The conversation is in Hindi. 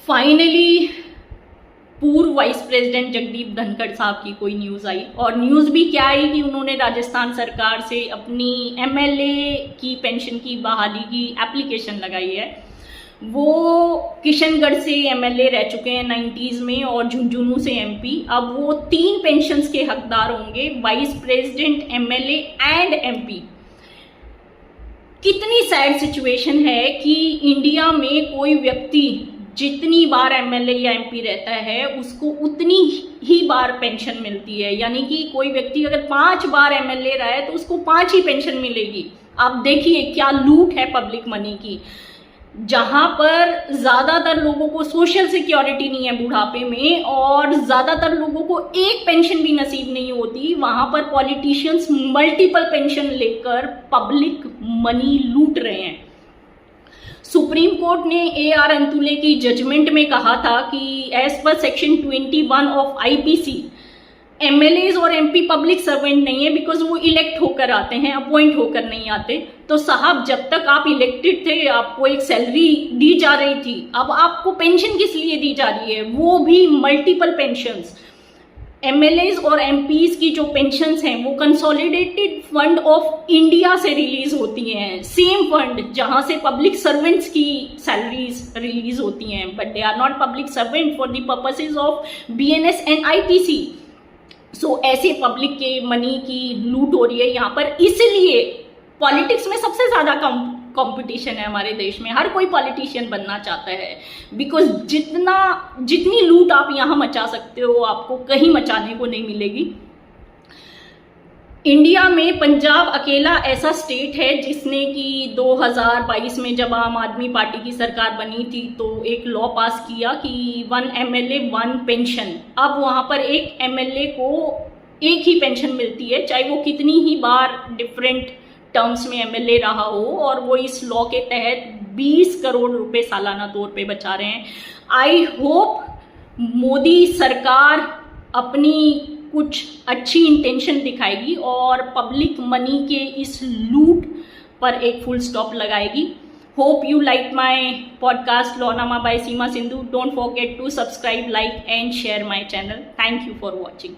फाइनली पूर्व वाइस प्रेसिडेंट जगदीप धनखड़ साहब की कोई न्यूज़ आई, और न्यूज़ भी क्या आई कि उन्होंने राजस्थान सरकार से अपनी एमएलए की पेंशन की बहाली की एप्लीकेशन लगाई है। वो किशनगढ़ से एमएलए रह चुके हैं 90s में और झुंझुनू से एमपी। अब वो 3 पेंशन्स के हकदार होंगे, vice president, MLA and MP. कितनी सैड सिचुएशन है कि इंडिया में कोई व्यक्ति जितनी बार एमएलए या एमपी रहता है उसको उतनी ही बार पेंशन मिलती है। यानी कि कोई व्यक्ति अगर 5 बार एमएलए रहा है तो उसको 5 ही पेंशन मिलेगी। आप देखिए क्या लूट है पब्लिक मनी की। जहां पर ज्यादातर लोगों को सोशल सिक्योरिटी नहीं है बुढ़ापे में और ज्यादातर लोगों को एक पेंशन भी नसीब नहीं होती, वहां पर पॉलिटिशियंस मल्टीपल पेंशन लेकर पब्लिक मनी लूट रहे हैं। सुप्रीम कोर्ट ने AR अंतुले की जजमेंट में कहा था कि as per section 21 of IPC MLAs और एमपी पब्लिक सर्वेंट नहीं है, बिकॉज वो इलेक्ट होकर आते हैं, अपॉइंट होकर नहीं आते। तो साहब जब तक आप इलेक्टेड थे आपको एक सैलरी दी जा रही थी, अब आपको पेंशन किस लिए दी जा रही है, वो भी मल्टीपल पेंशन्स। एमएलएज और एमपीज की जो पेंशन्स हैं वो कंसोलिडेटेड फंड ऑफ इंडिया से रिलीज होती हैं, सेम फंड जहां से पब्लिक सर्वेंट्स की सैलरीज रिलीज होती हैं, but they are not public servant for the purposes of BNS and IPC। So ऐसे पब्लिक के मनी की लूट हो रही है यहाँ पर। इसलिए पॉलिटिक्स में सबसे ज्यादा कंपटीशन है हमारे देश में, हर कोई पॉलिटिशियन बनना चाहता है, बिकॉज जितनी लूट आप यहाँ मचा सकते हो आपको कहीं मचाने को नहीं मिलेगी। इंडिया में पंजाब अकेला ऐसा स्टेट है जिसने कि 2022 में जब आम आदमी पार्टी की सरकार बनी थी तो एक लॉ पास किया कि 1 MLA 1 पेंशन। अब वहां पर एक MLA को एक ही पेंशन मिलती है, चाहे वो कितनी ही बार डिफरेंट टर्म्स में MLA रहा हो, और वो इस लॉ के तहत 20 करोड़ रुपए सालाना तौर पे बचा रहे हैं। आई होप मोदी सरकार अपनी कुछ अच्छी इंटेंशन दिखाएगी और पब्लिक मनी के इस लूट पर एक फुल स्टॉप लगाएगी। Hope you like my podcast लॉनामा by Seema Sindhu. Don't forget to subscribe, like and share my channel. Thank you for watching.